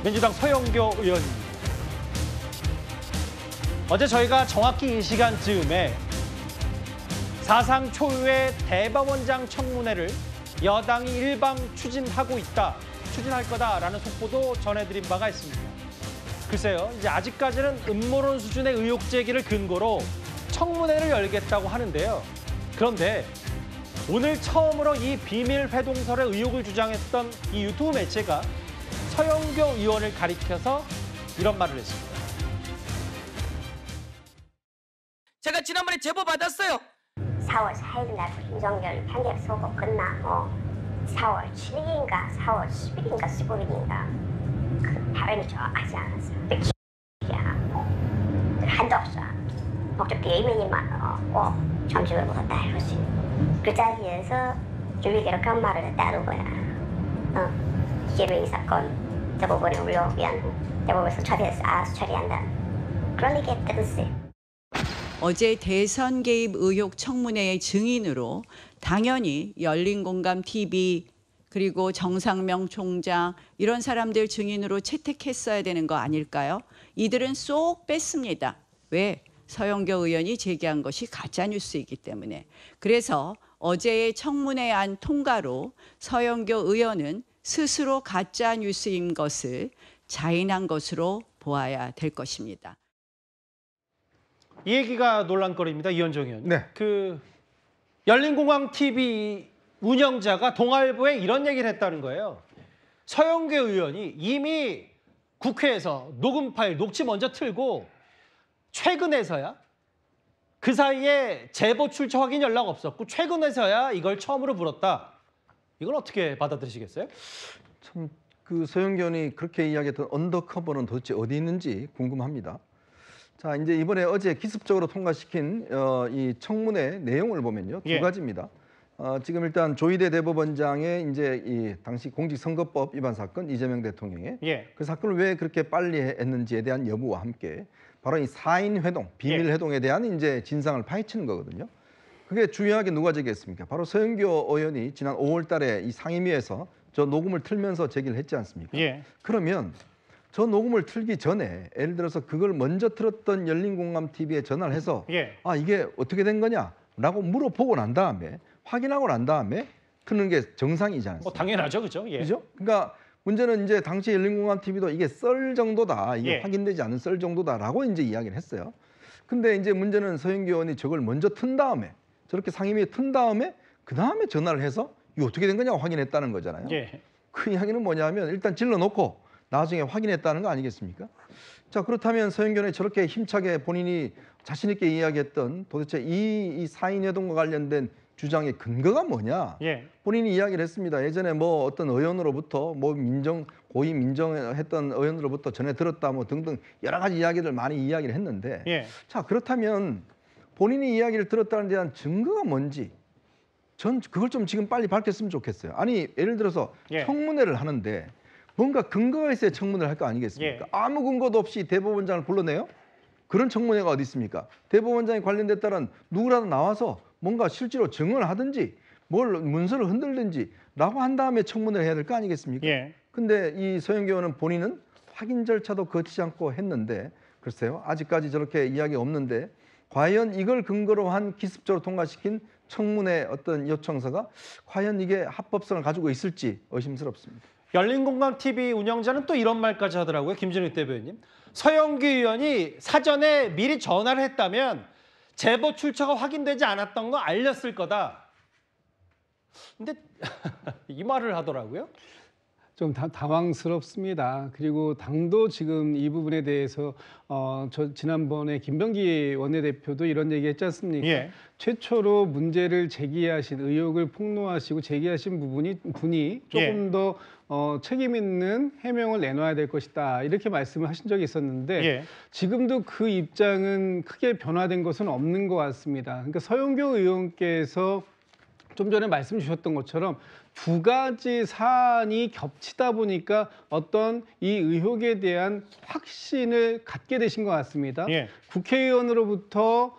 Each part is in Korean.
민주당 서영교 의원입니다. 어제 저희가 정확히 이 시간쯤에 사상 초유의 대법원장 청문회를 여당이 일방 추진할 거다라는 속보도 전해드린 바가 있습니다. 글쎄요, 이제 아직까지는 음모론 수준의 의혹 제기를 근거로 청문회를 열겠다고 하는데요. 그런데 오늘 처음으로 이 비밀 회동설의 의혹을 주장했던 이 유튜브 매체가 서영교 의원을 가리켜서 이런 말을 했습니다. 제가 지난번에 제보 받았어요. 4월 4일 날 윤석열 판결 선고 끝나고 4월 7일인가 4월 10일인가 15일인가 그 발언이 정확하지 않았어요. 한도 없어. 목적 게임이지만 점심을 먹었다 할 수 있는 그 자리에서 주위계로 그런 말을 했다는 거야. 이재명이 사건 대법원에 올라오면 대법원에서 알아서 처리한다. 그런 얘기 했다는 거지. 어제 대선 개입 의혹 청문회의 증인으로 당연히 열린공감TV 그리고 정상명 총장 이런 사람들 증인으로 채택했어야 되는 거 아닐까요? 이들은 쏙 뺐습니다. 왜? 서영교 의원이 제기한 것이 가짜뉴스이기 때문에. 그래서 어제의 청문회안 통과로 서영교 의원은 스스로 가짜뉴스인 것을 자인한 것으로 보아야 될 것입니다. 이 얘기가 논란거리입니다. 이현정 의원. 네. 열린공감TV 운영자가 동아일보에 이런 얘기를 했다는 거예요. 서영교 의원이 이미 국회에서 녹음 파일, 녹취 먼저 틀고 최근에서야 그 사이에 제보 출처 확인 연락 없었고 최근에서야 이걸 처음으로 불었다. 이걸 어떻게 받아들이시겠어요? 참 그 서영교 의원이 그렇게 이야기했던 언더커버는 도대체 어디 있는지 궁금합니다. 자, 이제 이번에 어제 기습적으로 통과시킨 이 청문회 내용을 보면요. 두 가지입니다. 지금 일단 조희대 대법원장의 이제 이 당시 공직선거법 위반 사건 이재명 대통령의 그 사건을 왜 그렇게 빨리 했는지에 대한 여부와 함께 바로 이 4인 회동, 비밀 회동에 대한 이제 진상을 파헤치는 거거든요. 그게 중요하게 누가 제기했습니까? 바로 서영교 의원이 지난 5월 달에 이 상임위에서 저 녹음을 틀면서 제기를 했지 않습니까? 그러면 저 녹음을 틀기 전에 예를 들어서 그걸 먼저 틀었던 열린공감TV에 전화를 해서 아, 이게 어떻게 된 거냐라고 물어보고 난 다음에 확인하고 난 다음에 틀는 게 정상이지 않습니까? 뭐 당연하죠, 그죠? 그죠? 그러니까 문제는 이제 당시 열린공감TV도 이게 썰 정도다, 이게 확인되지 않은 썰 정도다라고 이제 이야기를 했어요. 근데 이제 문제는 서영교 의원이 저걸 먼저 튼 다음에 저렇게 상임위에 튼 다음에 그 다음에 전화를 해서 이거 어떻게 된 거냐고 확인했다는 거잖아요. 그 이야기는 뭐냐면 일단 질러놓고 나중에 확인했다는 거 아니겠습니까? 자, 그렇다면 서영교 의원이 저렇게 힘차게 본인이 자신 있게 이야기했던 도대체 이 4인 회동과 관련된 주장의 근거가 뭐냐? 본인이 이야기를 했습니다. 예전에 뭐 어떤 의원으로부터 뭐 고위 민정했던 의원으로부터 전해 들었다 뭐 등등 여러 가지 이야기를 많이 이야기를 했는데 자, 그렇다면 본인이 이야기를 들었다는 데 대한 증거가 뭔지 전 그걸 좀 지금 빨리 밝혔으면 좋겠어요. 아니, 예를 들어서 청문회를 하는데 뭔가 근거가 있어야 청문회를 할 거 아니겠습니까? 아무 근거도 없이 대법원장을 불러내요? 그런 청문회가 어디 있습니까? 대법원장이 관련됐다는 누구라도 나와서 뭔가 실제로 증언을 하든지 뭘 문서를 흔들든지 라고 한 다음에 청문회를 해야 될 거 아니겠습니까? 근데 이 서영교 의원은 본인은 확인 절차도 거치지 않고 했는데 글쎄요, 아직까지 저렇게 이야기가 없는데 과연 이걸 근거로 한 기습적으로 통과시킨 청문회 어떤 요청서가 과연 이게 합법성을 가지고 있을지 의심스럽습니다. 열린공감TV 운영자는 또 이런 말까지 하더라고요. 김진욱 대변인. 서영교 의원이 사전에 미리 전화를 했다면 제보 출처가 확인되지 않았던 거 알렸을 거다. 근데 이 말을 하더라고요. 좀 당황스럽습니다. 그리고 당도 지금 이 부분에 대해서 저 지난번에 김병기 원내대표도 이런 얘기 했지 않습니까? 최초로 문제를 제기하신 의혹을 폭로하시고 제기하신 분이 조금 더 책임 있는 해명을 내놔야 될 것이다. 이렇게 말씀을 하신 적이 있었는데 지금도 그 입장은 크게 변화된 것은 없는 것 같습니다. 그러니까 서영교 의원께서 좀 전에 말씀 주셨던 것처럼 두 가지 사안이 겹치다 보니까 어떤 이 의혹에 대한 확신을 갖게 되신 것 같습니다. 국회의원으로부터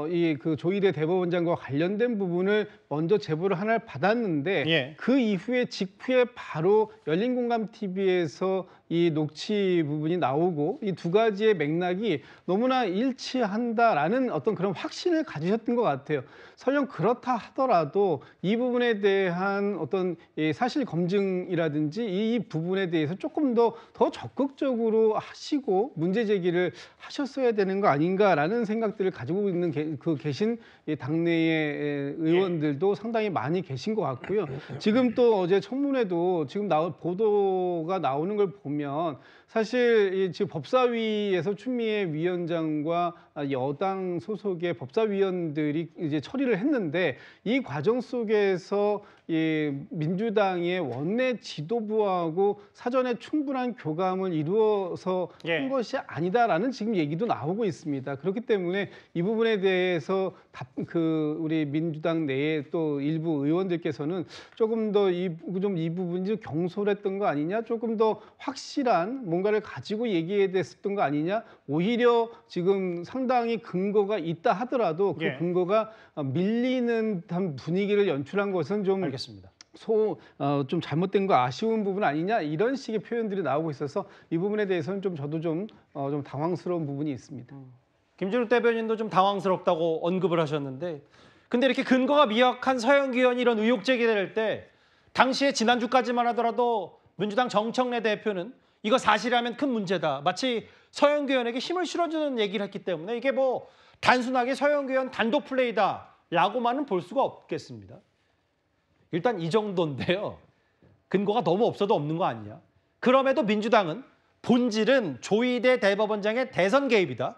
이 그 조희대 대법원장과 관련된 부분을 먼저 제보를 하나를 받았는데 그 이후에 직후에 바로 열린공감TV에서 이 녹취 부분이 나오고 이 두 가지의 맥락이 너무나 일치한다라는 어떤 그런 확신을 가지셨던 것 같아요. 설령 그렇다 하더라도 이 부분에 대한 어떤 사실 검증이라든지 이 부분에 대해서 조금 더 적극적으로 하시고 문제 제기를 하셨어야 되는 거 아닌가라는 생각들을 가지고 있는 계신 당내의 의원들도 상당히 많이 계신 것 같고요. 지금 또 어제 청문회도 지금 보도가 나오는 걸 보면 사실 지금 법사위에서 추미애 위원장과 여당 소속의 법사위원들이 이제 처리를 했는데 이 과정 속에서 민주당의 원내 지도부하고 사전에 충분한 교감을 이루어서 한 것이 아니다라는 지금 얘기도 나오고 있습니다. 그렇기 때문에 이 부분에 대해서 우리 민주당 내에 또 일부 의원들께서는 조금 더 이 부분이 좀 경솔했던 거 아니냐, 조금 더 확실한 뭔가를 가지고 얘기해야 됐었던 거 아니냐, 오히려 지금 상당히 근거가 있다 하더라도 그 근거가 밀리는 분위기를 연출한 것은 좀 알겠습니다. 좀 잘못된 거 아쉬운 부분 아니냐, 이런 식의 표현들이 나오고 있어서 이 부분에 대해서는 저도 좀 당황스러운 부분이 있습니다. 김진욱 대변인도 좀 당황스럽다고 언급을 하셨는데, 근데 이렇게 근거가 미약한 서영교 의원이 이런 의혹 제기될 때 당시에 지난주까지만 하더라도 민주당 정청래 대표는 이거 사실이라면 큰 문제다, 마치 서영교 의원에게 힘을 실어주는 얘기를 했기 때문에 이게 뭐 단순하게 서영교 의원 단독 플레이다라고만은 볼 수가 없겠습니다. 일단 이 정도인데요. 근거가 너무 없어도 없는 거 아니냐. 그럼에도 민주당은 본질은 조희대 대법원장의 대선 개입이다.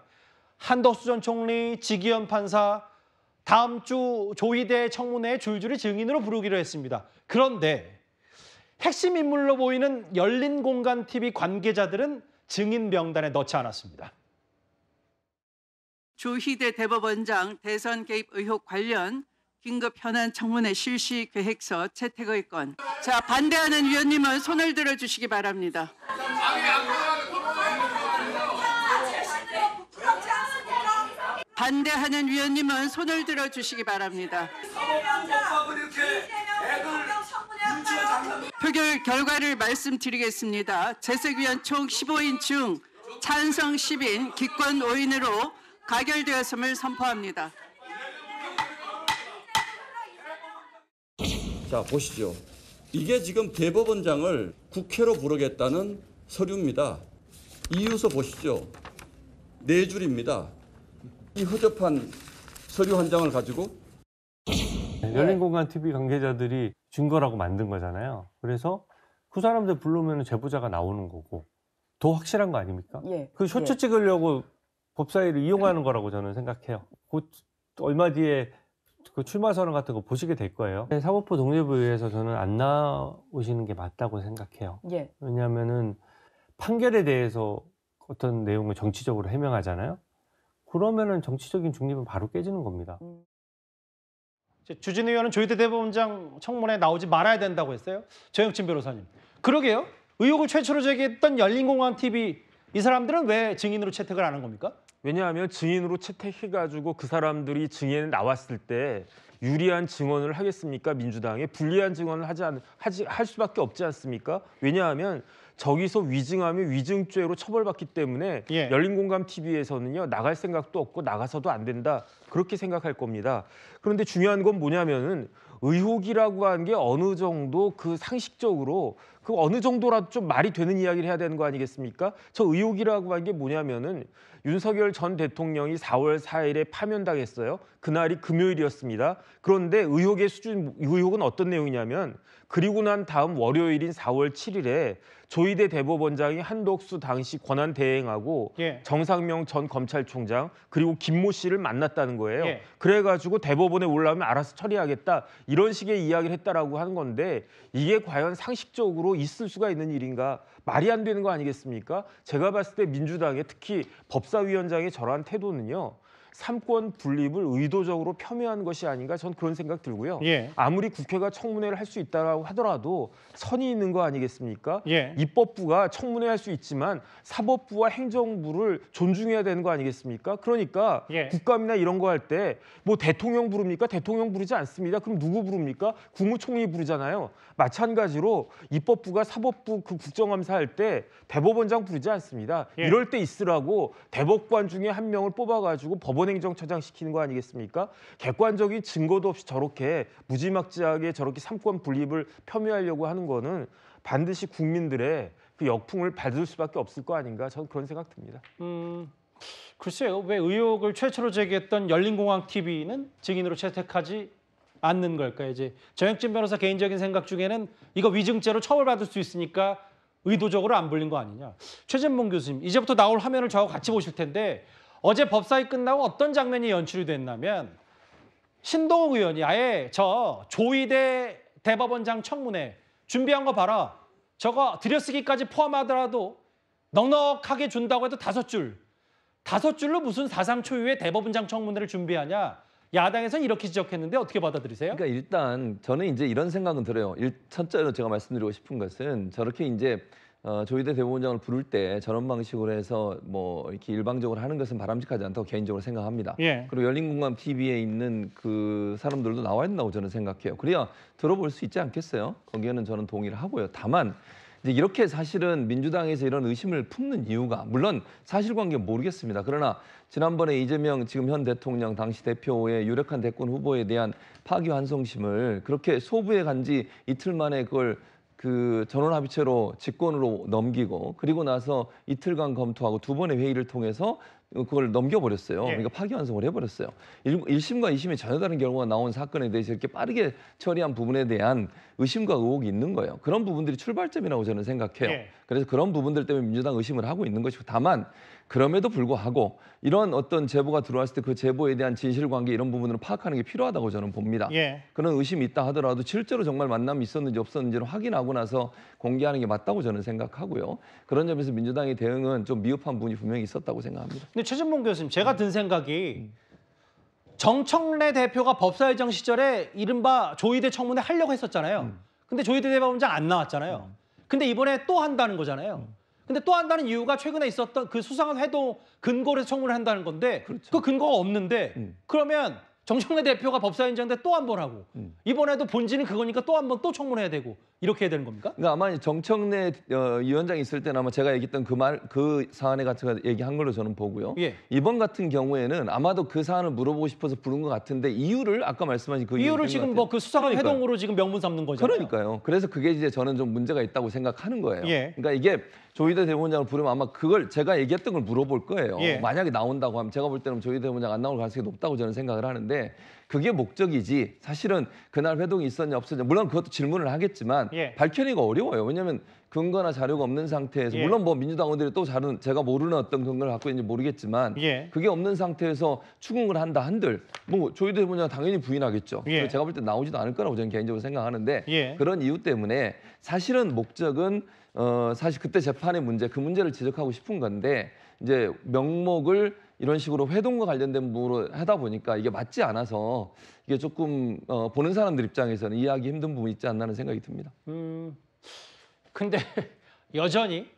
한덕수 전 총리, 지기현 판사 다음 주 조희대 청문회에 줄줄이 증인으로 부르기로 했습니다. 그런데 핵심 인물로 보이는 열린공간TV 관계자들은 증인 명단에 넣지 않았습니다. 조희대 대법원장 대선 개입 의혹 관련 긴급 현안 청문회 실시 계획서 채택의 건. 자, 반대하는 위원님은 손을 들어주시기 바랍니다. 반대하는 위원님은 손을 들어주시기 바랍니다. 표결 결과를 말씀드리겠습니다. 재석위원 총 15인 중 찬성 10인, 기권 5인으로 가결되었음을 선포합니다. 자, 보시죠. 이게 지금 대법원장을 국회로 부르겠다는 서류입니다. 이유서 보시죠. 4줄입니다. 이 허접한 서류 한 장을 가지고 열린공간TV 관계자들이 증거라고 만든 거잖아요. 그래서 그 사람들 부르면 제보자가 나오는 거고 더 확실한 거 아닙니까? 그 쇼츠 찍으려고 법사위를 이용하는 거라고 저는 생각해요. 곧 얼마 뒤에 그 출마 선언 같은 거 보시게 될 거예요. 사법부 독립을 위해서 저는 안 나오시는 게 맞다고 생각해요. 왜냐하면은 판결에 대해서 어떤 내용을 정치적으로 해명하잖아요. 그러면은 정치적인 중립은 바로 깨지는 겁니다. 주진우 의원은 조희대 대법원장 청문회에 나오지 말아야 된다고 했어요. 정영진 변호사님. 그러게요. 의혹을 최초로 제기했던 열린공간TV 이 사람들은 왜 증인으로 채택을 안 한 겁니까? 왜냐하면 증인으로 채택해가지고 그 사람들이 증인에 나왔을 때 유리한 증언을 하겠습니까? 민주당에 불리한 증언을 할 수밖에 없지 않습니까? 왜냐하면 저기서 위증하면 위증죄로 처벌받기 때문에 열린공감TV에서는요 나갈 생각도 없고 나가서도 안 된다 그렇게 생각할 겁니다. 그런데 중요한 건 뭐냐면은 의혹이라고 하는 게 어느 정도 그 상식적으로 그 어느 정도라도 좀 말이 되는 이야기를 해야 되는 거 아니겠습니까? 저 의혹이라고 하는 게 뭐냐면은 윤석열 전 대통령이 4월 4일에 파면당했어요. 그날이 금요일이었습니다. 그런데 의혹은 어떤 내용이냐면 그리고 난 다음 월요일인 4월 7일에 조희대 대법원장이 한덕수 당시 권한대행하고 정상명 전 검찰총장 그리고 김모 씨를 만났다는 거예요. 그래가지고 대법원에 올라오면 알아서 처리하겠다 이런 식의 이야기를 했다라고 하는 건데 이게 과연 상식적으로 있을 수가 있는 일인가? 말이 안 되는 거 아니겠습니까? 제가 봤을 때 민주당의 특히 법사위원장의 저러한 태도는요. 삼권 분립을 의도적으로 폄훼한 것이 아닌가 전 그런 생각 들고요. 예. 아무리 국회가 청문회를 할 수 있다고 하더라도 선이 있는 거 아니겠습니까? 예. 입법부가 청문회 할 수 있지만 사법부와 행정부를 존중해야 되는 거 아니겠습니까? 그러니까 예. 국감이나 이런 거 할 때 뭐 대통령 부릅니까? 대통령 부르지 않습니다. 그럼 누구 부릅니까? 국무총리 부르잖아요. 마찬가지로 입법부가 사법부 그 국정감사할 때 대법원장 부르지 않습니다. 예. 이럴 때 있으라고 대법관 중에 한 명을 뽑아가지고 법원행정처장 시키는 거 아니겠습니까? 객관적인 증거도 없이 저렇게 무지막지하게 저렇게 삼권 분립을 폄훼하려고 하는 거는 반드시 국민들의 그 역풍을 받을 수밖에 없을 거 아닌가 저는 그런 생각 듭니다. 글쎄요. 왜 의혹을 최초로 제기했던 열린공항TV는 증인으로 채택하지 않는 걸까요? 이제 정혁진 변호사 개인적인 생각 중에는 이거 위증죄로 처벌받을 수 있으니까 의도적으로 안 불린 거 아니냐. 최진봉 교수님, 이제부터 나올 화면을 저하고 같이 보실 텐데 어제 법사위 끝나고 어떤 장면이 연출이 됐냐면 신동욱 의원이 아예 저 조희대 대법원장 청문회 준비한 거 봐라. 저거 들여쓰기까지 포함하더라도 넉넉하게 준다고 해도 5줄. 5줄로 무슨 사상 초유의 대법원장 청문회를 준비하냐. 야당에서는 이렇게 지적했는데 어떻게 받아들이세요? 그러니까 일단 저는 이제 이런 생각은 들어요. 첫째로 제가 말씀드리고 싶은 것은 저렇게 이제 조희대 대법원장을 부를 때 저런 방식으로 해서 뭐 이렇게 일방적으로 하는 것은 바람직하지 않다고 개인적으로 생각합니다. 예. 그리고 열린공감 TV에 있는 그 사람들도 나와야 된다고 저는 생각해요. 그래야 들어볼 수 있지 않겠어요? 거기에는 저는 동의를 하고요. 다만 이제 이렇게 사실은 민주당에서 이런 의심을 품는 이유가 물론 사실관계 모르겠습니다. 그러나 지난번에 이재명 지금 현 대통령 당시 대표의 유력한 대권 후보에 대한 파기환송심을 그렇게 소부에 간 지 이틀 만에 그걸 그 전원합의체로 직권으로 넘기고 그리고 나서 이틀간 검토하고 2번의 회의를 통해서 그걸 넘겨버렸어요. 예. 그러니까 파기환송을 해버렸어요. 1심과 2심에 전혀 다른 결과가 나온 사건에 대해서 이렇게 빠르게 처리한 부분에 대한 의심과 의혹이 있는 거예요. 그런 부분들이 출발점이라고 저는 생각해요. 예. 그래서 그런 부분들 때문에 민주당 의심을 하고 있는 것이고 다만 그럼에도 불구하고 이런 어떤 제보가 들어왔을 때 그 제보에 대한 진실관계 이런 부분을 파악하는 게 필요하다고 저는 봅니다. 예. 그런 의심이 있다 하더라도 실제로 정말 만남이 있었는지 없었는지를 확인하고 나서 공개하는 게 맞다고 저는 생각하고요. 그런 점에서 민주당의 대응은 좀 미흡한 부분이 분명히 있었다고 생각합니다. 근데 최진봉 교수님, 제가 든 생각이 정청래 대표가 법사위장 시절에 이른바 조희대 청문회 하려고 했었잖아요. 근데 조희대 대법원장 안 나왔잖아요. 근데 이번에 또 한다는 거잖아요. 근데 또 한다는 이유가 최근에 있었던 그 수상한 회동 근거로 해서 청문을 한다는 건데 그렇죠. 그 근거가 없는데 그러면 정청래 대표가 법사위원장 때 또 한 번 하고 이번에도 본질은 그거니까 또 한 번 또 청문해야 되고 이렇게 해야 되는 겁니까? 그러니까 아마 정청래 위원장이 있을 때는 아마 제가 얘기했던 그 사안에 같은 거 얘기한 걸로 저는 보고요. 예. 이번 같은 경우에는 아마도 그 사안을 물어보고 싶어서 부른 것 같은데 이유를 아까 말씀하신 그 이유를 지금 뭐 그 수상한 그러니까요. 회동으로 지금 명분 삼는 거잖아요. 그러니까요. 그래서 그게 이제 저는 좀 문제가 있다고 생각하는 거예요. 예. 그러니까 이게 조희대 대법원장을 부르면 아마 그걸 제가 얘기했던 걸 물어볼 거예요. 예. 만약에 나온다고 하면 제가 볼 때는 조희대 대법원장 안 나올 가능성이 높다고 저는 생각을 하는데 그게 목적이지 사실은 그날 회동이 있었냐 없었냐 물론 그것도 질문을 하겠지만 예. 밝혀내기가 어려워요. 왜냐하면 근거나 자료가 없는 상태에서 예. 물론 뭐 민주당 의원들이 또 다른 제가 모르는 어떤 근거를 갖고 있는지 모르겠지만 예. 그게 없는 상태에서 추궁을 한다 한들 뭐 조희대 대법원장 당연히 부인하겠죠. 예. 그래서 제가 볼 때 나오지도 않을 거라고 저는 개인적으로 생각하는데 예. 그런 이유 때문에 사실은 목적은 사실 그때 재판의 문제 그 문제를 지적하고 싶은 건데 이제 명목을 이런 식으로 회동과 관련된 부분으로 하다 보니까 이게 맞지 않아서 이게 조금 보는 사람들 입장에서는 이해하기 힘든 부분이 있지 않나 하는 생각이 듭니다. 근데 여전히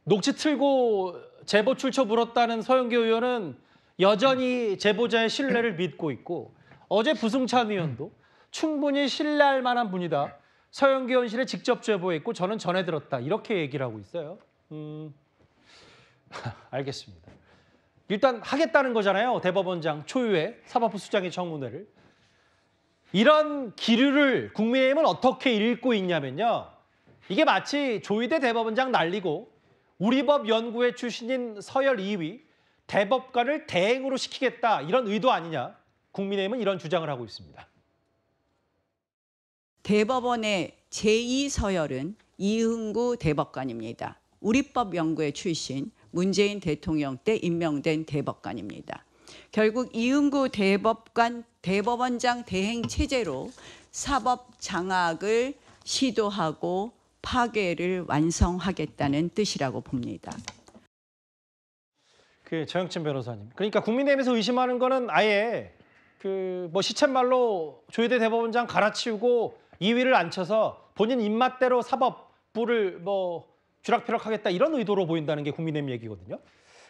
녹취 틀고 제보 출처 물었다는 서영교 의원은 여전히 제보자의 신뢰를 믿고 있고 어제 부승찬 의원도 충분히 신뢰할 만한 분이다. 서영교 의원실에 직접 제보했고 저는 전해 들었다. 이렇게 얘기를 하고 있어요. 알겠습니다. 일단 하겠다는 거잖아요. 대법원장 초유의 사법부 수장의 청문회를. 이런 기류를 국민의힘은 어떻게 읽고 있냐면요. 이게 마치 조희대 대법원장 날리고 우리법 연구회 출신인 서열 2위 대법관을 대행으로 시키겠다 이런 의도 아니냐. 국민의힘은 이런 주장을 하고 있습니다. 대법원의 제2서열은 이흥구 대법관입니다. 우리법 연구회 출신 문재인 대통령 때 임명된 대법관입니다. 결국 이흥구 대법원장 대행 체제로 사법 장악을 시도하고 파괴를 완성하겠다는 뜻이라고 봅니다. 그 정영진 변호사님. 그러니까 국민의힘에서 의심하는 거는 아예 그 뭐 시쳇말로 조희대 대법원장 갈아치우고 2위를 앉혀서 본인 입맛대로 사법부를 뭐 쥐락펴락하겠다 이런 의도로 보인다는 게 국민의힘 얘기거든요.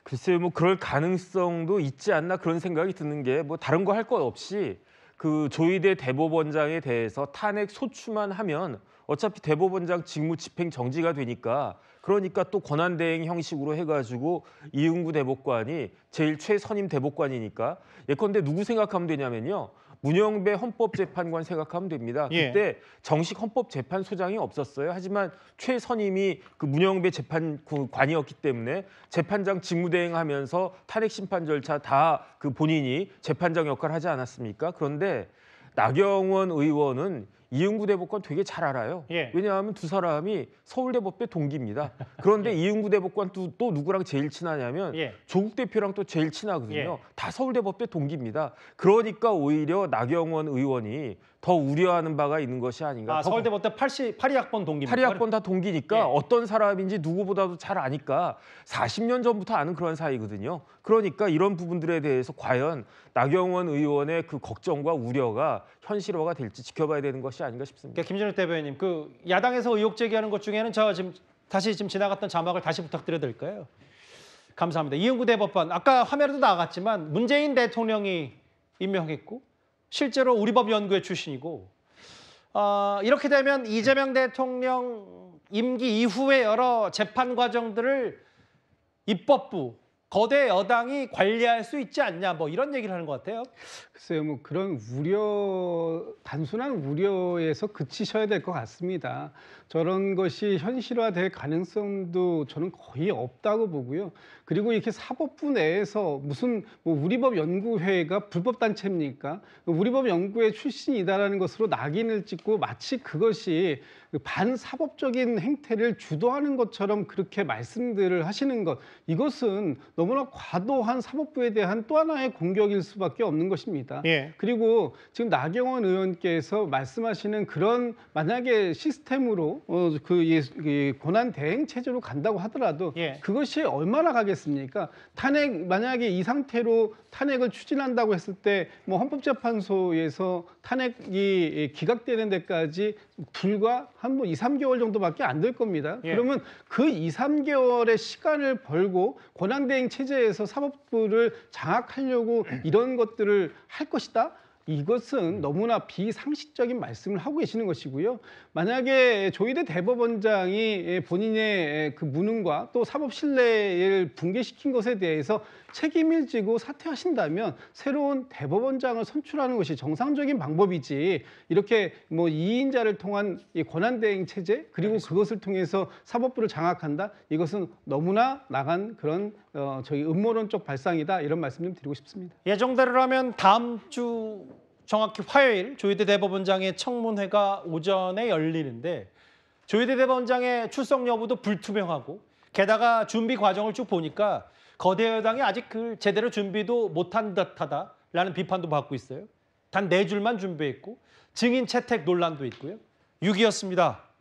글쎄요, 뭐 그럴 가능성도 있지 않나 그런 생각이 드는 게 뭐 다른 거 할 것 없이 그 조희대 대법원장에 대해서 탄핵 소추만 하면 어차피 대법원장 직무 집행 정지가 되니까 그러니까 또 권한대행 형식으로 해가지고 이응구 대법관이 제일 최선임 대법관이니까 예컨대 누구 생각하면 되냐면요. 문영배 헌법재판관 생각하면 됩니다. 그때 정식 헌법재판소장이 없었어요. 하지만 최선임이 그 문영배 재판관이었기 때문에 재판장 직무대행하면서 탄핵 심판 절차 다 그 본인이 재판장 역할을 하지 않았습니까? 그런데 나경원 의원은 이응구 대법관 되게 잘 알아요. 왜냐하면 두 사람이 서울대법대 동기입니다. 그런데 이응구 대법관 또 누구랑 제일 친하냐면 조국 대표랑 또 제일 친하거든요. 다 서울대법대 동기입니다. 그러니까 오히려 나경원 의원이 더 우려하는 바가 있는 것이 아닌가. 서울대법대 82학번 동기입니다. 82학번 다 동기니까 어떤 사람인지 누구보다도 잘 아니까 40년 전부터 아는 그런 사이거든요. 그러니까 이런 부분들에 대해서 과연 나경원 의원의 그 걱정과 우려가 현실화가 될지 지켜봐야 되는 것이 아닌가 싶습니다. 그러니까 김진욱 대변인님, 그 야당에서 의혹 제기하는 것 중에는 저 지금 지나갔던 자막을 다시 부탁드려도 될까요? 감사합니다. 이응구 대법관, 아까 화면에도 나갔지만 문재인 대통령이 임명했고 실제로 우리법 연구회 출신이고 이렇게 되면 이재명 대통령 임기 이후의 여러 재판 과정들을 입법부, 거대 여당이 관리할 수 있지 않냐 뭐 이런 얘기를 하는 것 같아요. 글쎄요, 뭐 그런 단순한 우려에서 그치셔야 될 것 같습니다. 저런 것이 현실화될 가능성도 저는 거의 없다고 보고요. 그리고 이렇게 사법부 내에서 무슨 뭐 우리법 연구회가 불법 단체입니까? 우리법 연구회 출신이다라는 것으로 낙인을 찍고 마치 그것이 반사법적인 행태를 주도하는 것처럼 그렇게 말씀들을 하시는 것, 이것은 너무나 과도한 사법부에 대한 또 하나의 공격일 수밖에 없는 것입니다. 그리고 지금 나경원 의원께서 말씀하시는 그런 만약에 시스템으로 그 권한 대행 체제로 간다고 하더라도 그것이 얼마나 가겠습니까? 만약에 이 상태로 탄핵을 추진한다고 했을 때 뭐 헌법재판소에서 탄핵이 기각되는 데까지 불과 한 2, 3개월 정도밖에 안 될 겁니다. 그러면 그 2, 3개월의 시간을 벌고 권한대행 체제에서 사법부를 장악하려고 이런 것들을 할 것이다? 이것은 너무나 비상식적인 말씀을 하고 계시는 것이고요. 만약에 조희대 대법원장이 본인의 그 무능과 또 사법 신뢰를 붕괴시킨 것에 대해서 책임을 지고 사퇴하신다면 새로운 대법원장을 선출하는 것이 정상적인 방법이지, 이렇게 뭐 2인자를 통한 이 권한대행 체제 그리고 그것을 통해서 사법부를 장악한다, 이것은 너무나 나간 그런 저희 음모론적 발상이다, 이런 말씀 좀 드리고 싶습니다. 예정대로라면 다음 주 정확히 화요일 조희대 대법원장의 청문회가 오전에 열리는데 조희대 대법원장의 출석 여부도 불투명하고 게다가 준비 과정을 쭉 보니까 거대 여당이 아직 그 제대로 준비도 못한 듯하다라는 비판도 받고 있어요. 단 4줄만 준비했고 증인 채택 논란도 있고요. 6위였습니다.